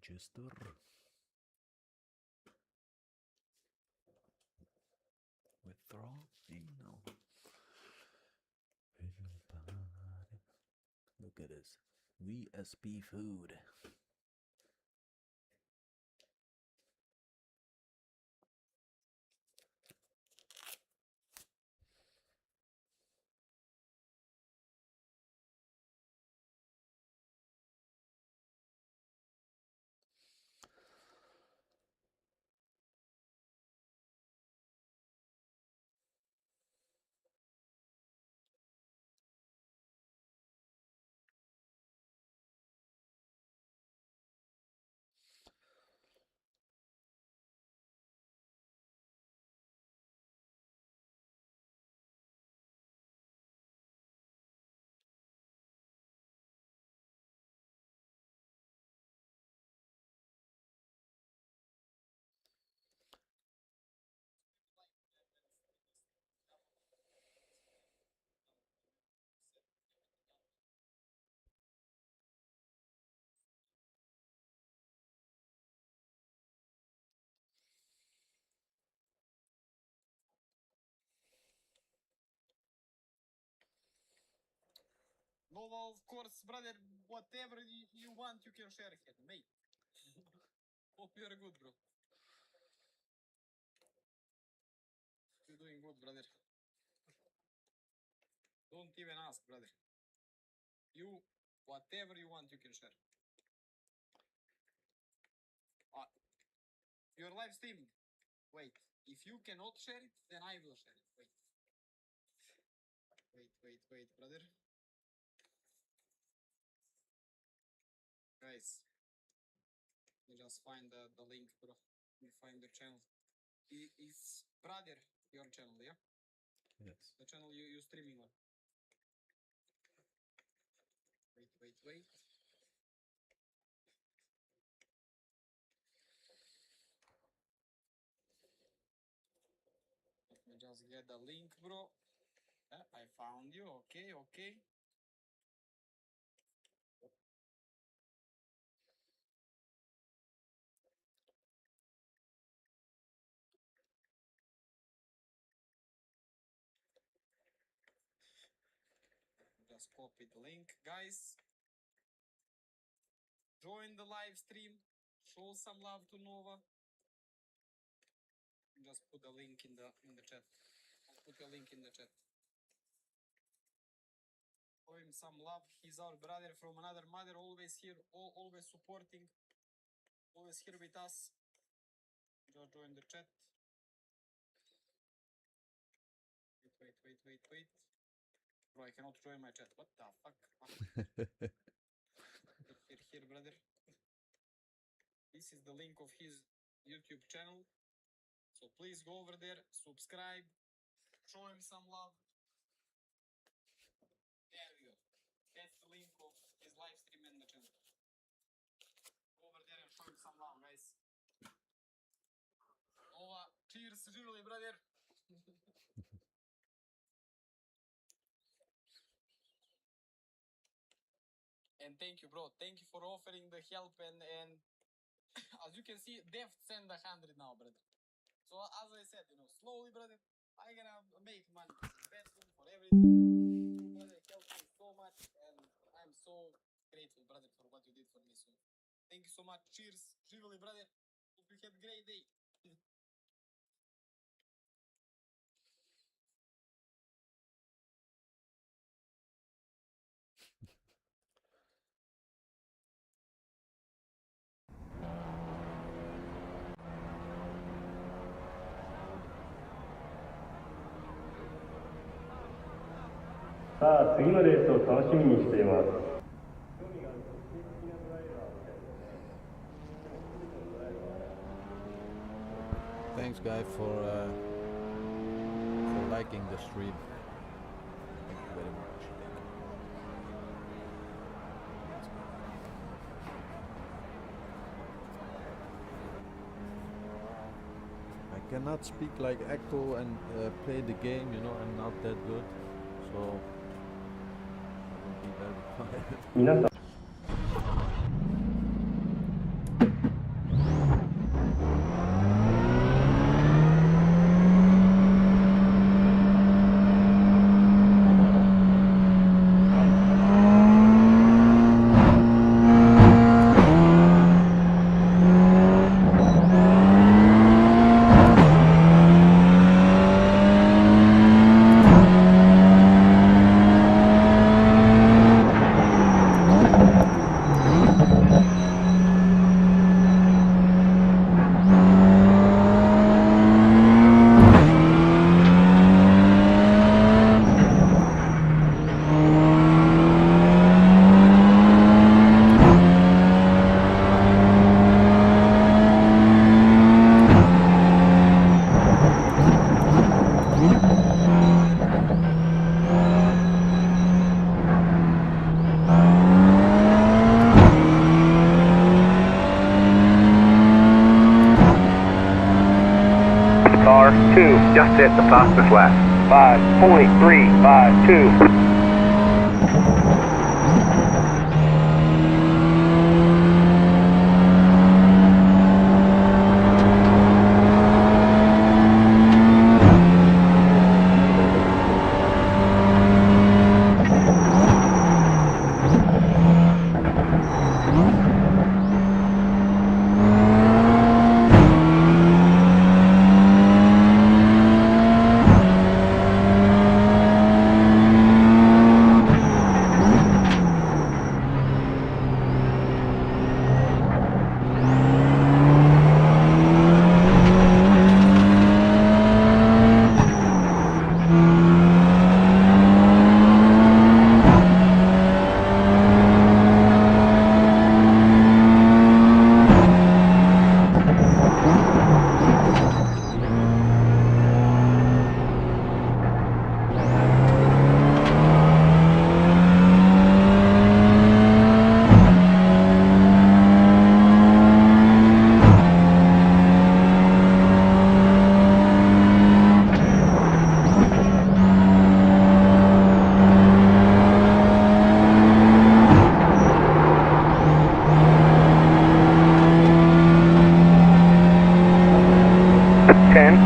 register. Withdraw? No. Look at this. VSP food. No, of course, brother, whatever you want, you can share here, mate. Hope you're good, bro. You're doing good, brother. Don't even ask, brother. You, whatever you want, you can share. Your live stream. Wait, if you cannot share it, then I will share it. Wait, brother. Guys, you just find the link, bro. You find the channel. Is brother your channel, yeah? Yes. The channel you streaming on. Wait. Let me just get the link, bro. I found you. Okay. Just copy the link, guys. Join the live stream. Show some love to Nova. Just put the link in the chat. I'll put a link in the chat. Show him some love. He's our brother from another mother. Always here. Always supporting. Always here with us. Just join the chat. Wait. Bro, I cannot join my chat. What the fuck? Here, brother. This is the link of his YouTube channel. So please go over there, subscribe, show him some love. There we go. That's the link of his live stream and the channel. Go over there and show him some love, guys. Nova, cheers, živjeli, brother. And thank you, bro. Thank you for offering the help and as you can see, Deft send 100 now, brother. So as I said, slowly, brother, I gonna make money. Bedroom for everything. You, brother, helped me so much, and I'm so grateful, brother, for what you did for me. So thank you so much. Cheers, živjeli, brother. Hope you have a great day.さあ次のレースを楽しみにしています。Thanks, guys, for liking the stream. Thank you very much. I cannot speak like Echo and play the game. I'm not that good, so I will be very quiet. 皆さん just hit the fastest lap. 5.352.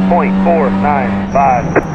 .495.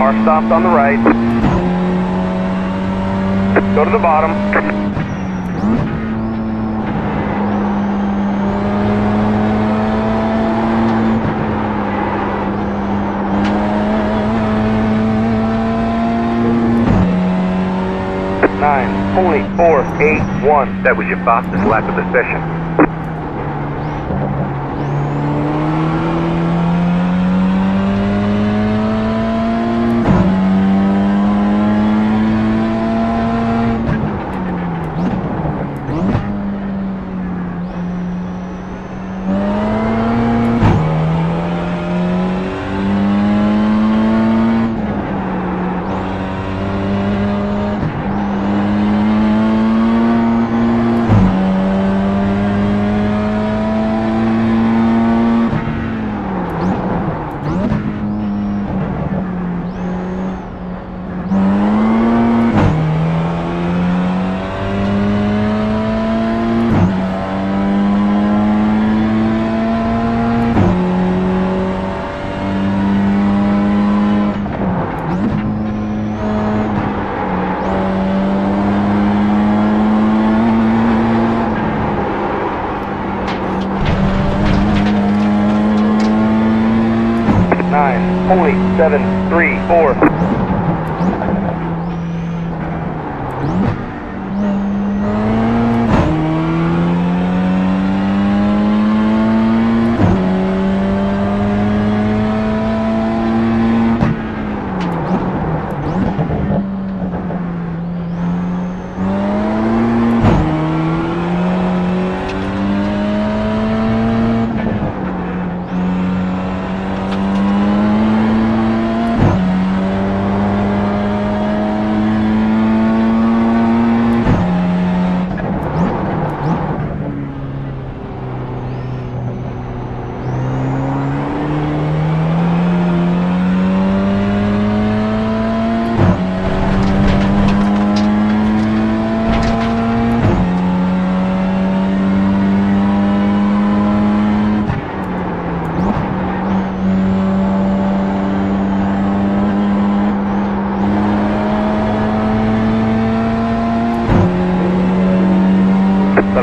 Car stopped on the right. Go to the bottom. .481. That was your fastest lap of the session. .734.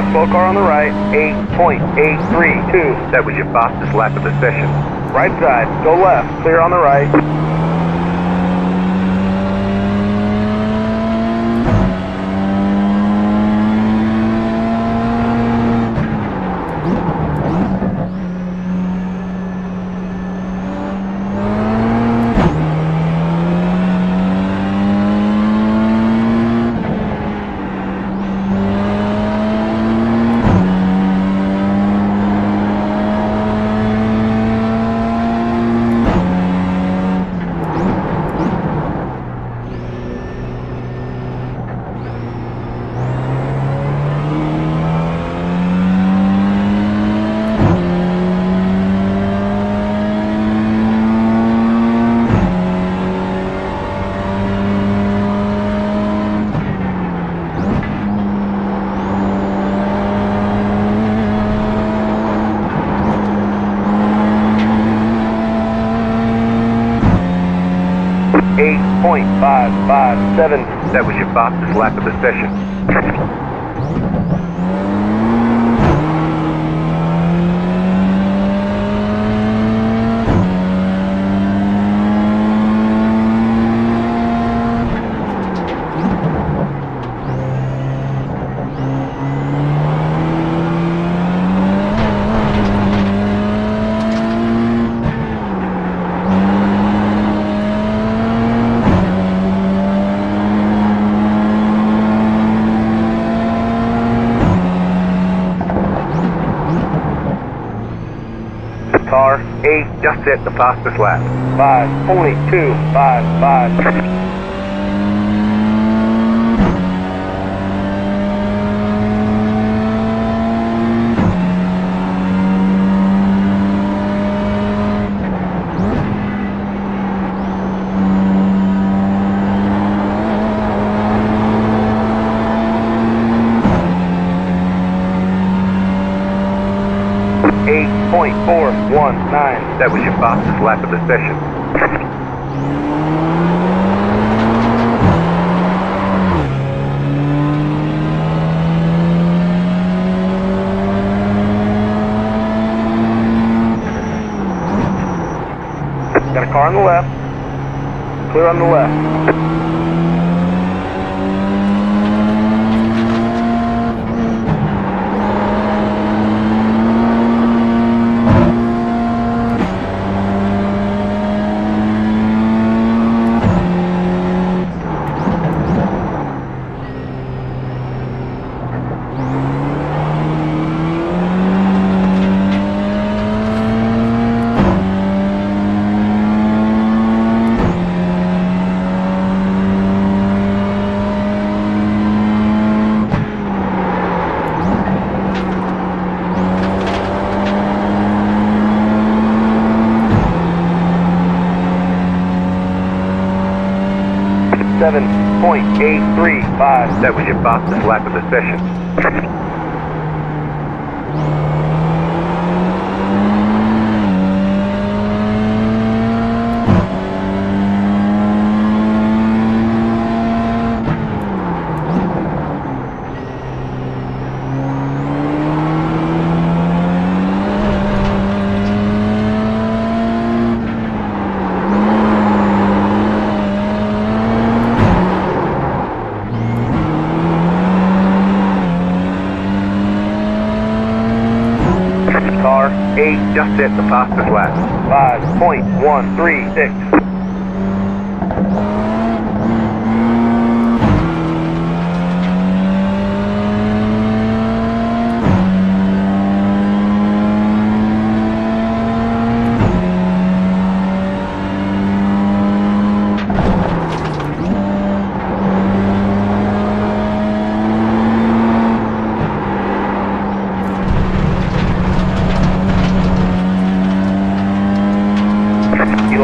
got a slow car on the right, 8.832. That was your fastest lap of the session. Right side, go left, clear on the right. .557. That was your fastest lap of the session. Car 8 just hit the fastest lap. 5.255. .419. That was your fastest lap of the session. Got a car on the left. Clear on the left. .835. That was your fastest lap of the session. Car 8 just hit the fastest lap. 5.136.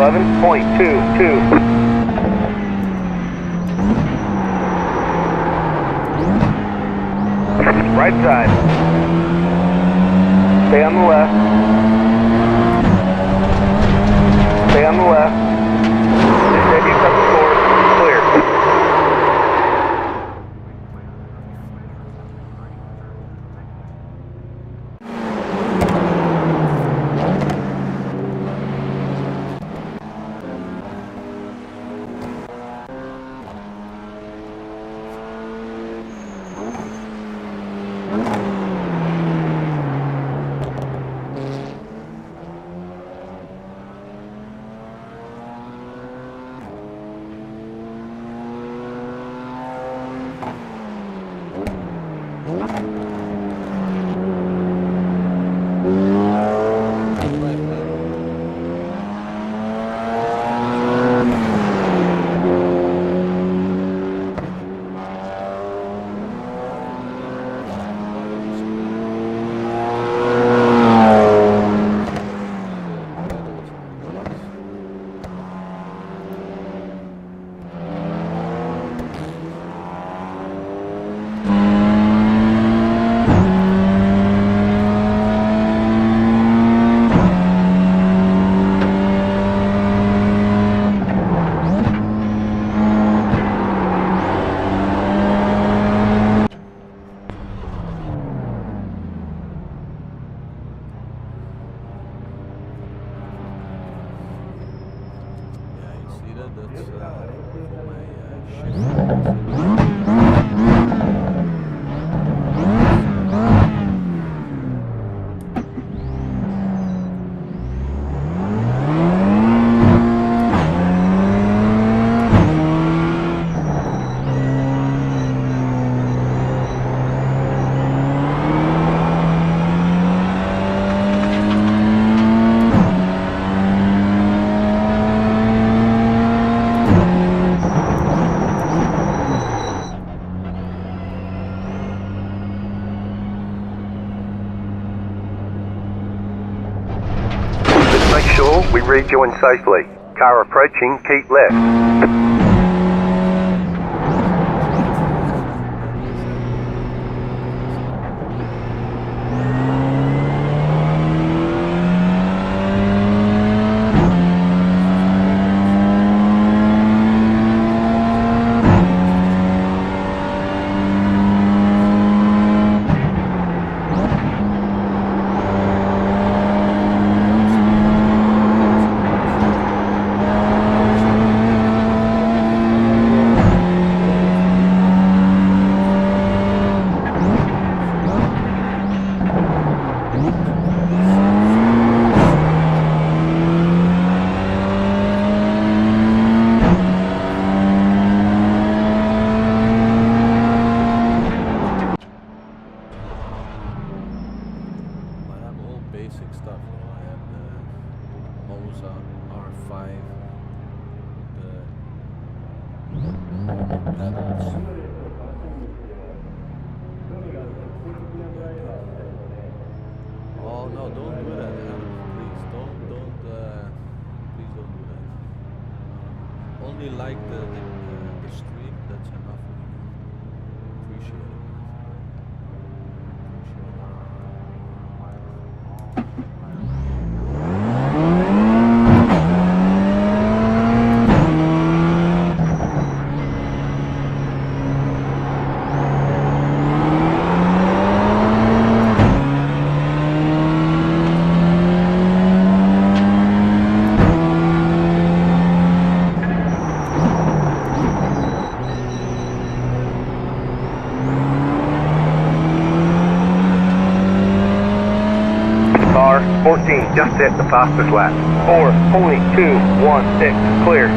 .22. Right side. Stay on the left. Stay on the left. Just take you cut the course. Clear. that's for my Make sure we rejoin safely. Car approaching, keep left. basic stuff, you know. I have the Moza R5, the pedals. Oh no! Don't do that, Adam. Please please don't do that. Only like the stream. That's enough. Appreciate it. Car 14 just hit the fastest lap. 4.216 clear.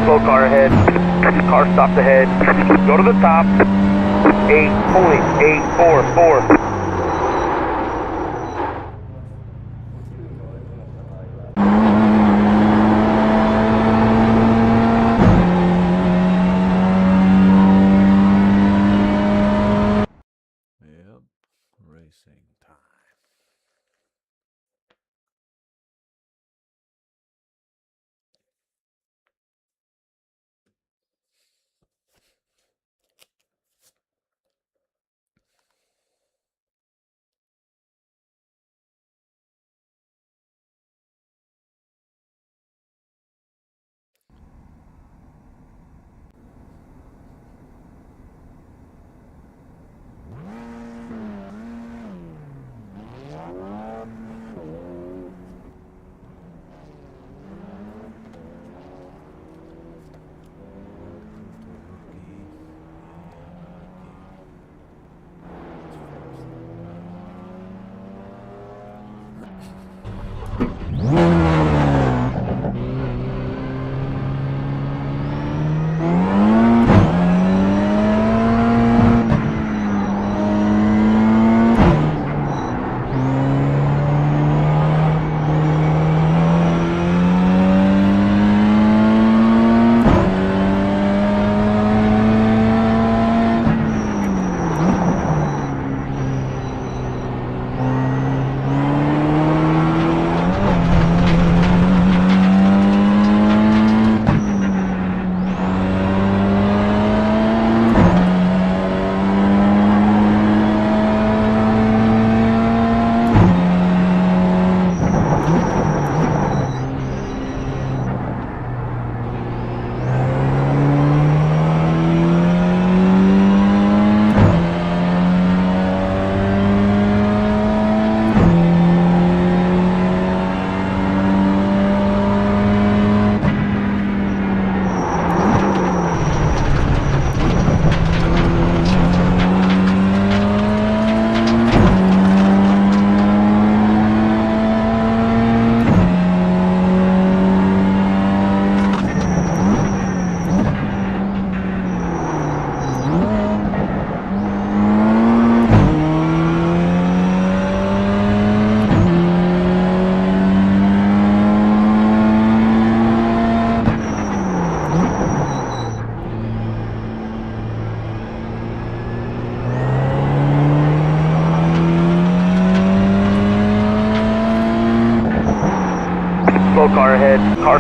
Slow car ahead. Car stopped ahead. Go to the top. 8.844. Yep, racing time.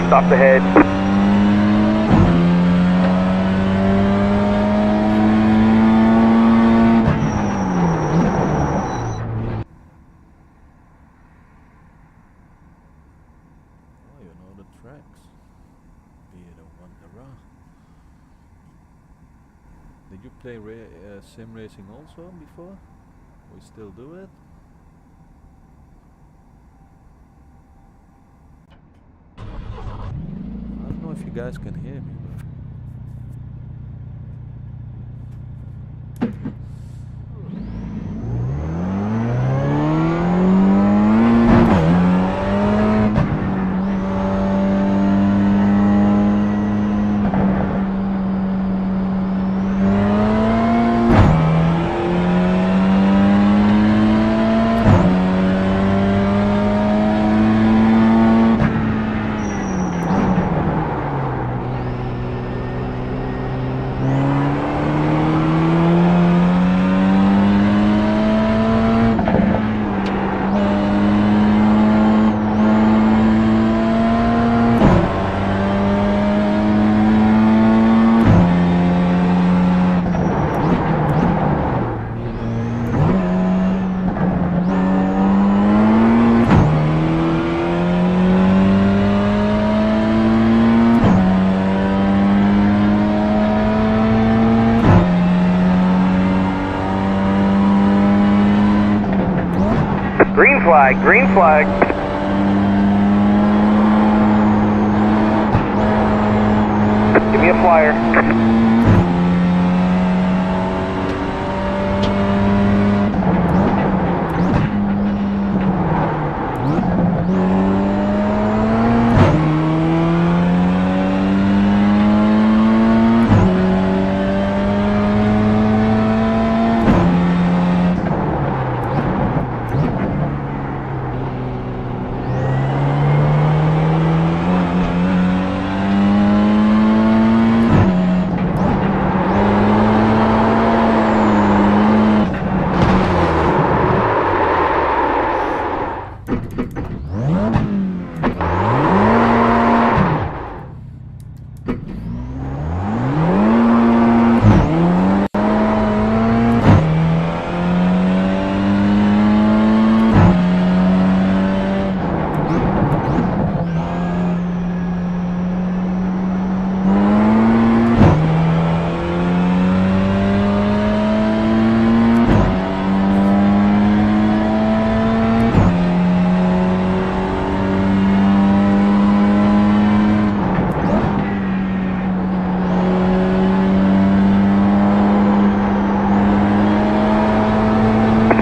stops ahead. Oh, you know the tracks. Be it a Wanderer. Did you play sim racing also before? We still do it? I don't know if you guys can hear me, but Green flag, green flag. Give me a flyer.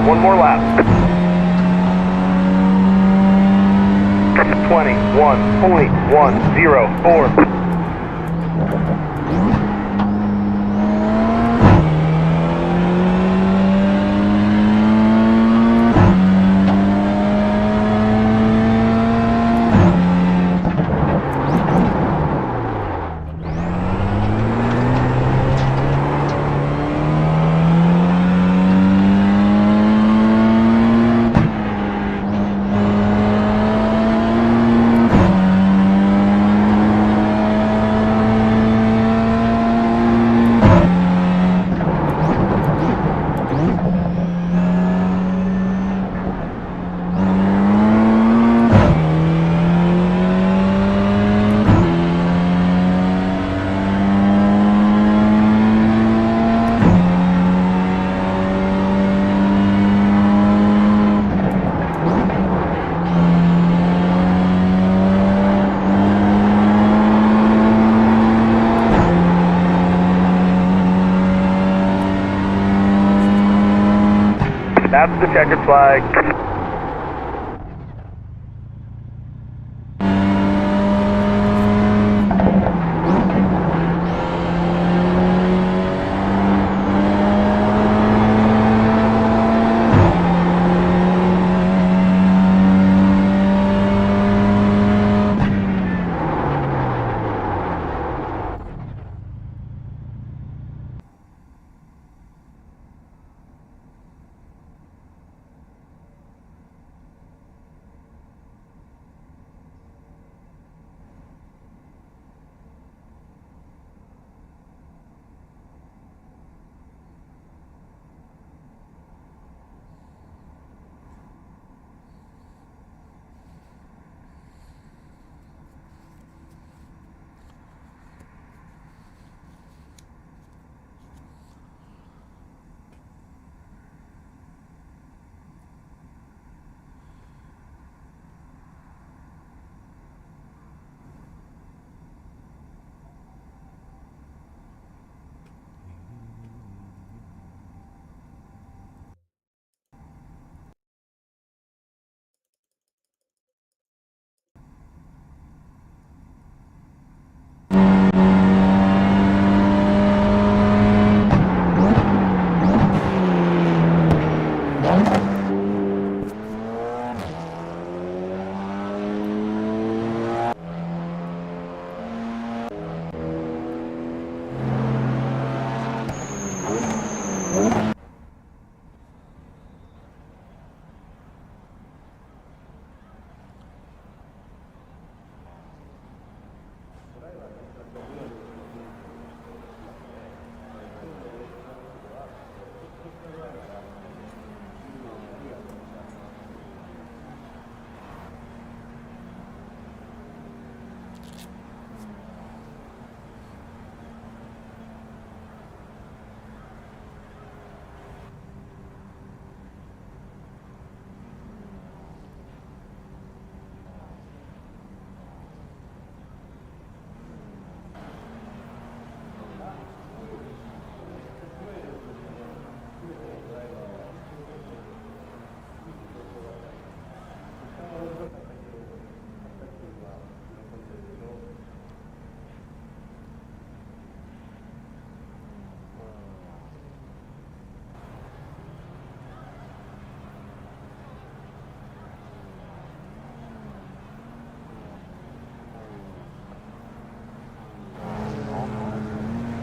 One more lap. 21.104. That's the checkered flag.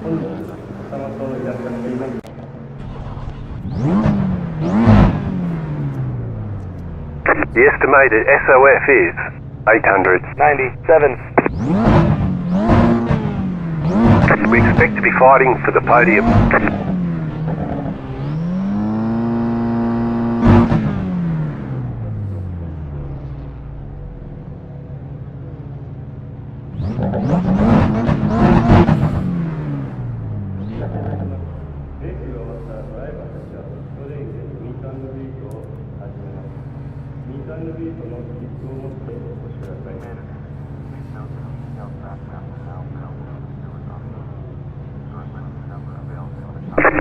本日お様といらっしゃっています。 The estimated SOF is 897. We expect to be fighting for the podium.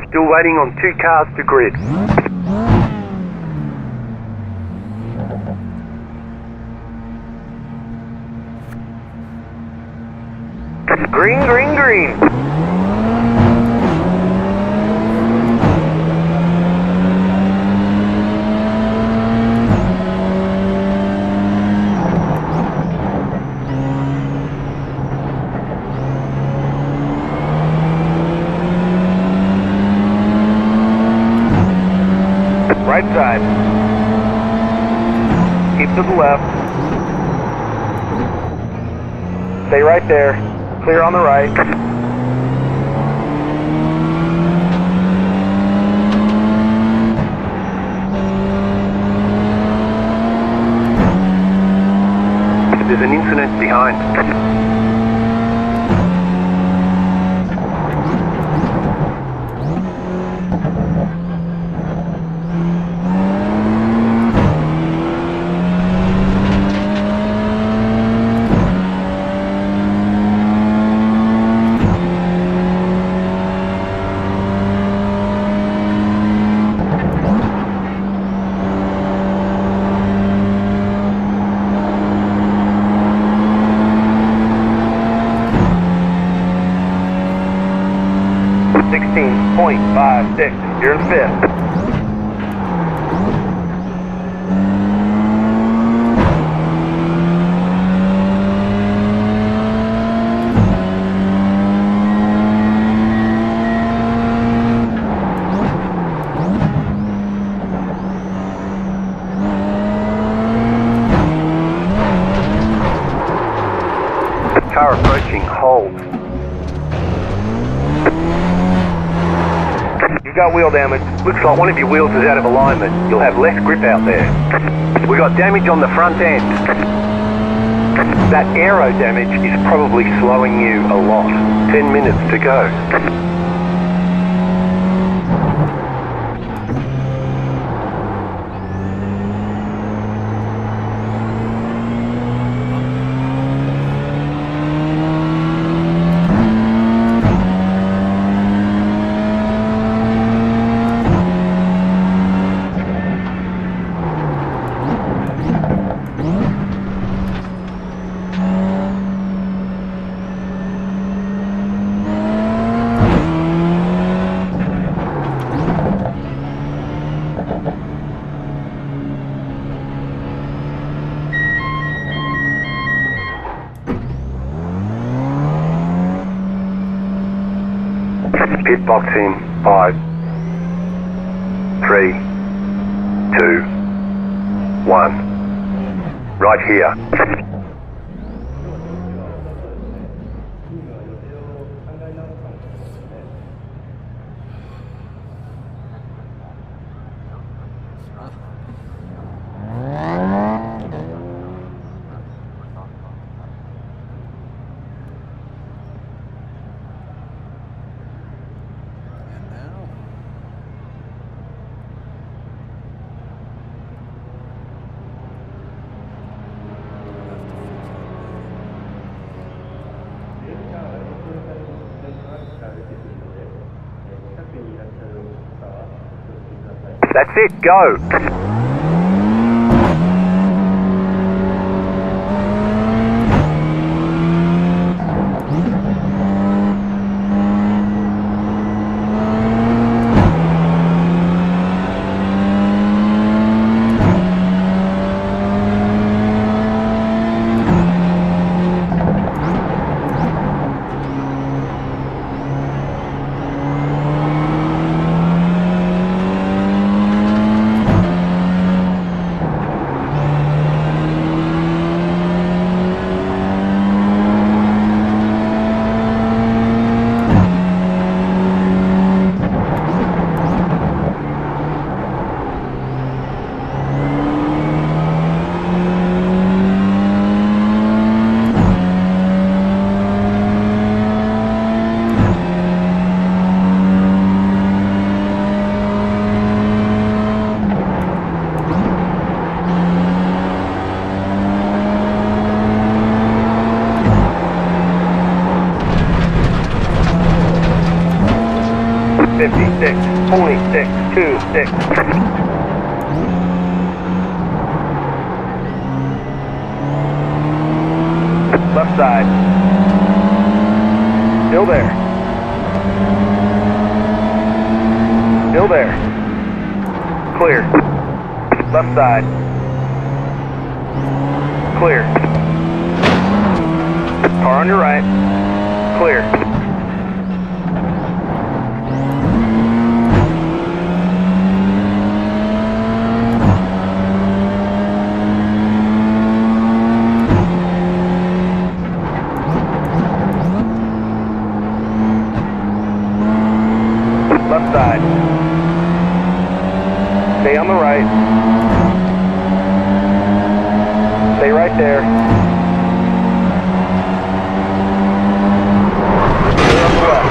Still waiting on 2 cars to grid. Green, green, green. Right side. Keep to the left. Stay right there. Clear on the right. There's an incident behind. .56. You're in 5th. Car approaching, hold. You got wheel damage. Looks like one of your wheels is out of alignment. You'll have less grip out there. We got damage on the front end. That aero damage is probably slowing you a lot. 10 minutes to go. Pit box in 5, 3, 2, 1. Right here. That's it, go! 56, 26, 26. Left side. Still there. Still there. Clear. Left side. Clear. Car on your right. Clear. Left side. Stay on the right. Stay right there. Clear on the left.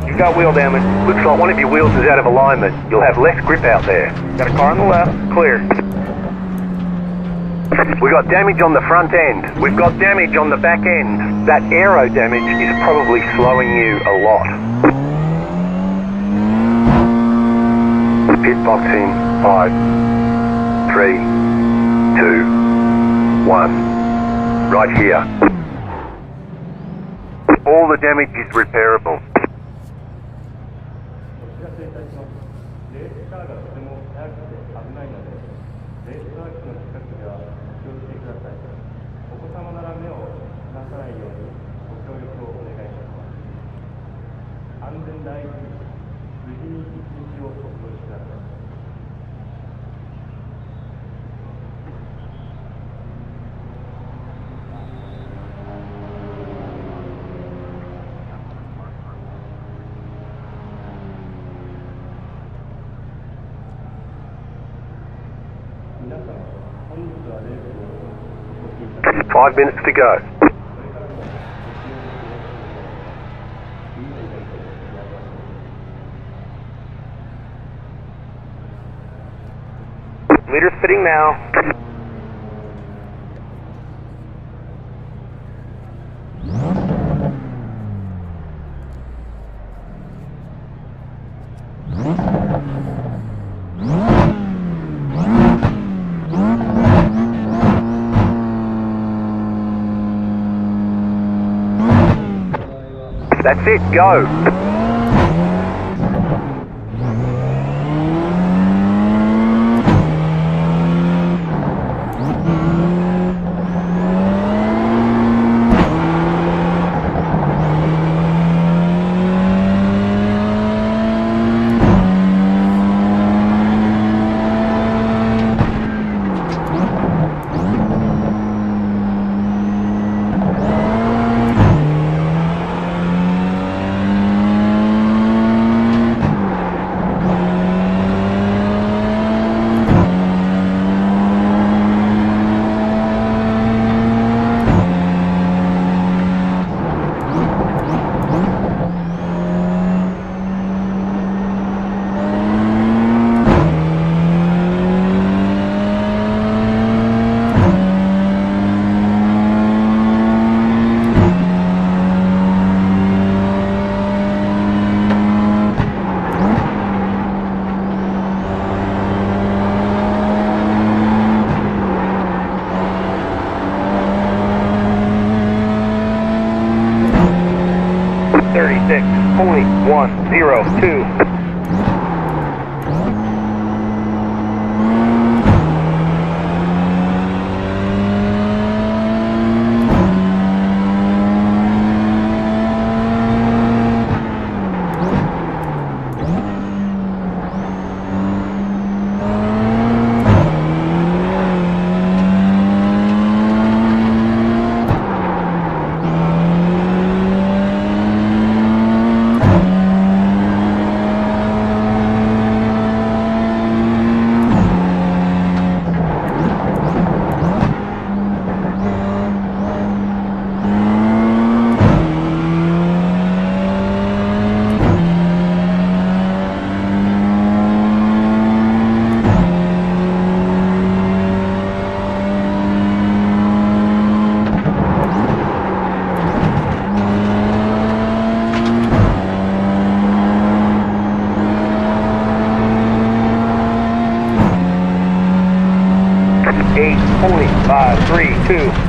You've got wheel damage. Looks like one of your wheels is out of alignment. You'll have less grip out there. Got a car on the left. Clear. We've got damage on the front end. We've got damage on the back end. That aero damage is probably slowing you a lot. Pit box in 5, 3, 2, 1. Right here. All the damage is repairable. お知らせいたします。レースカーがとても速くて危ないので、レーストラックの近くではお気をつけください。お子様なら目を離さないようにご協力をお願いします。安全第一に無事に一日をお過ごしください。皆様、本日はレースをお越しいただき 5 minutes to go. これからもご使用のよろしくお願いします。いいイベントをやります。 Leader's fitting now. That's it, go. .102.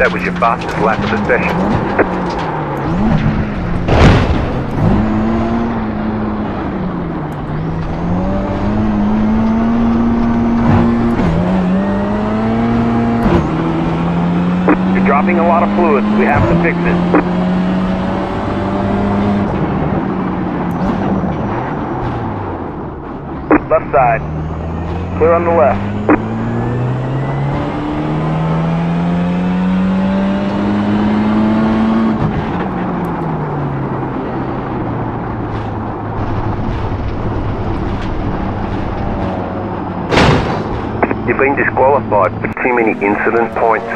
That was your fastest lap of the session. You're dropping a lot of fluid. We have to fix it. Left side. Clear on the left. You've been disqualified for too many incident points.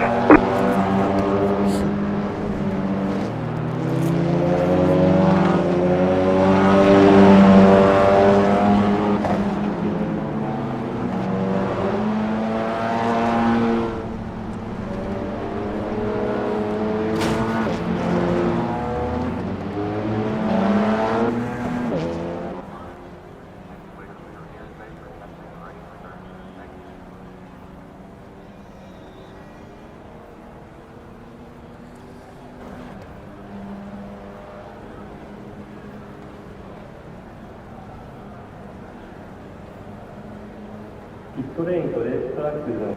ピットレーンとレーストラックの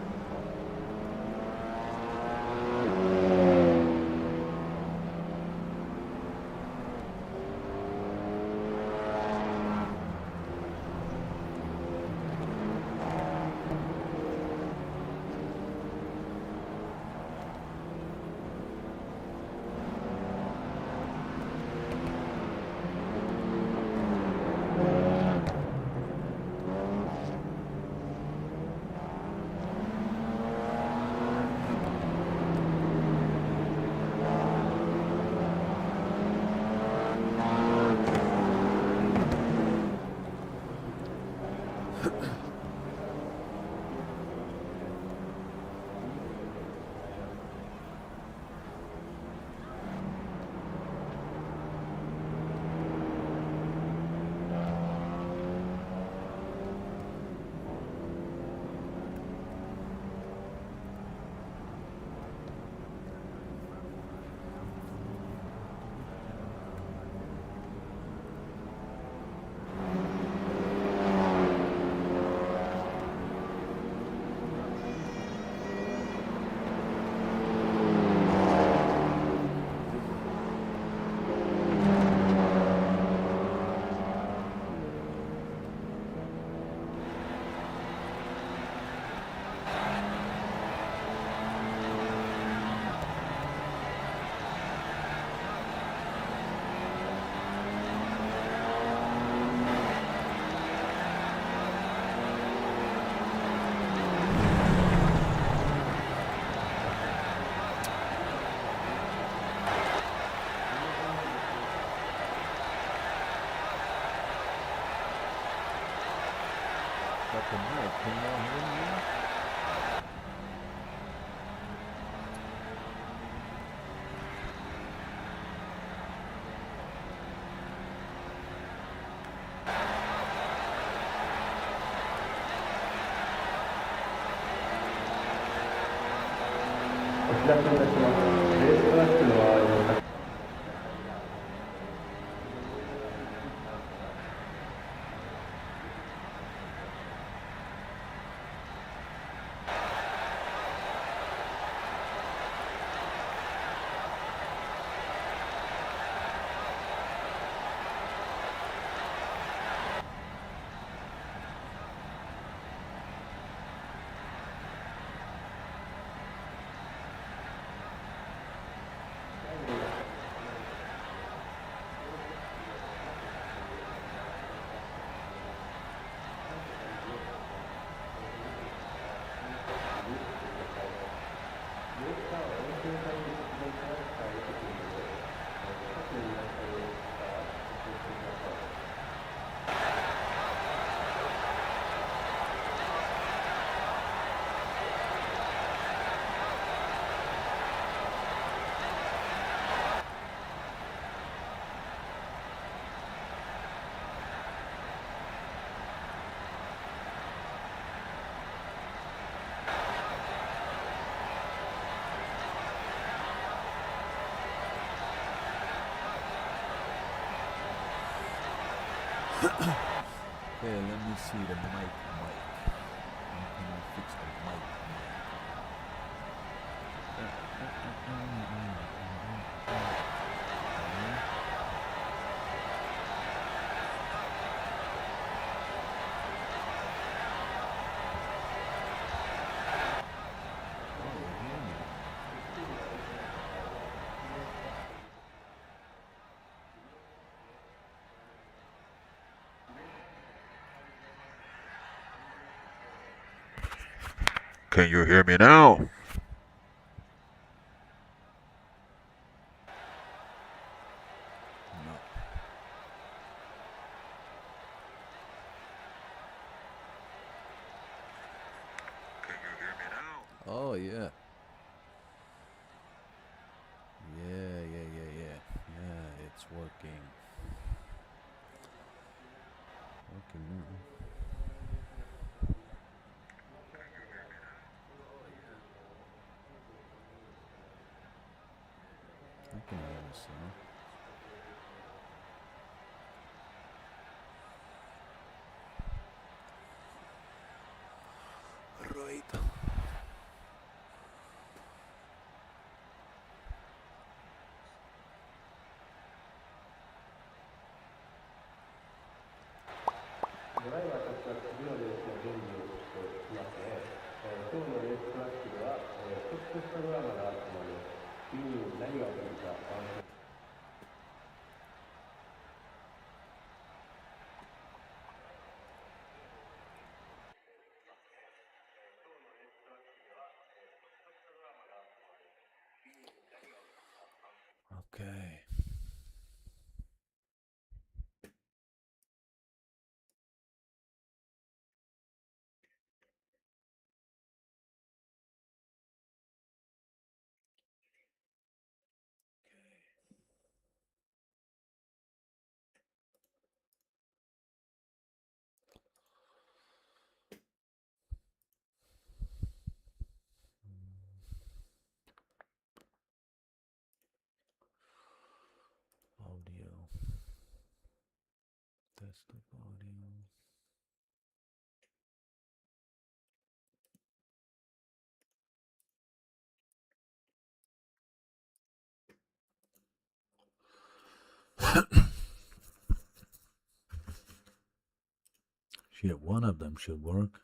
お知らせいたします。レーストラックの場合は Okay, let me see the mic. How can I fix the mic? Can you hear me now? No. Can you hear me now? Oh yeah. Yeah, it's working. Working now. I can hear the sound. Right. Okay. Audio. Desktop audio. Shit, one of them should work.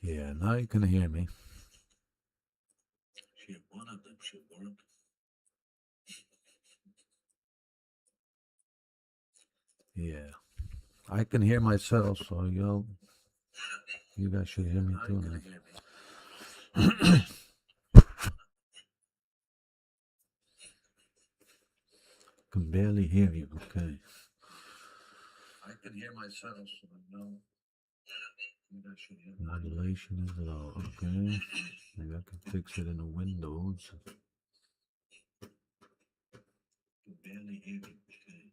Yeah, now you can hear me. Shit, one of them should work. Yeah, I can hear myself, so you guys should hear me too now. Can barely hear you. Okay. I can hear myself, so I know. Modulation is low. Okay. Maybe I can fix it in the Windows. Can barely hear you. Okay.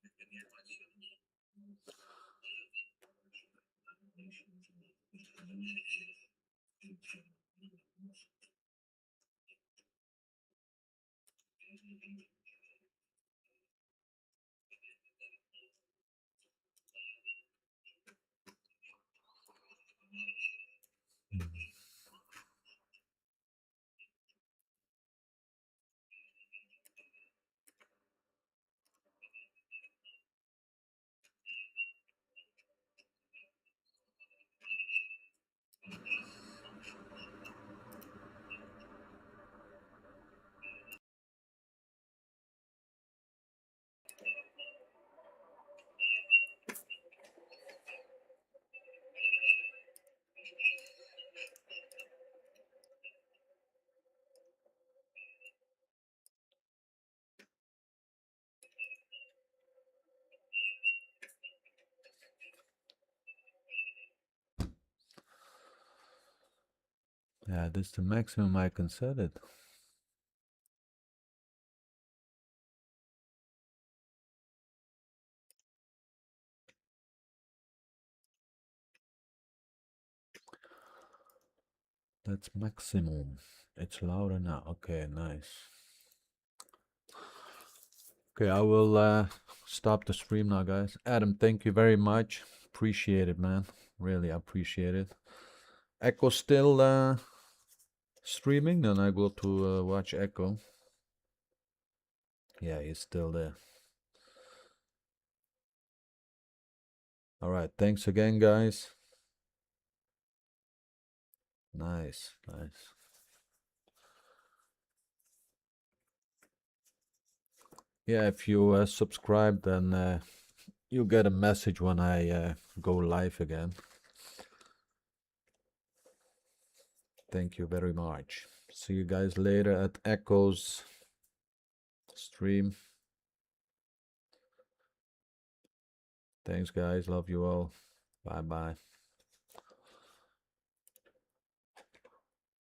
I can hear myself. Yeah, that's the maximum I can set it. That's maximum. It's louder now. Okay, nice. Okay, I will stop the stream now, guys. Adam, thank you very much. Appreciate it, man. Really appreciate it. Echo still streaming? Then I go to watch Echo. Yeah, he's still there. All right, thanks again, guys. Nice, nice. Yeah, if you subscribe, then you get a message when I go live again. Thank you very much. See you guys later at Echo's stream. Thanks, guys. Love you all. Bye-bye.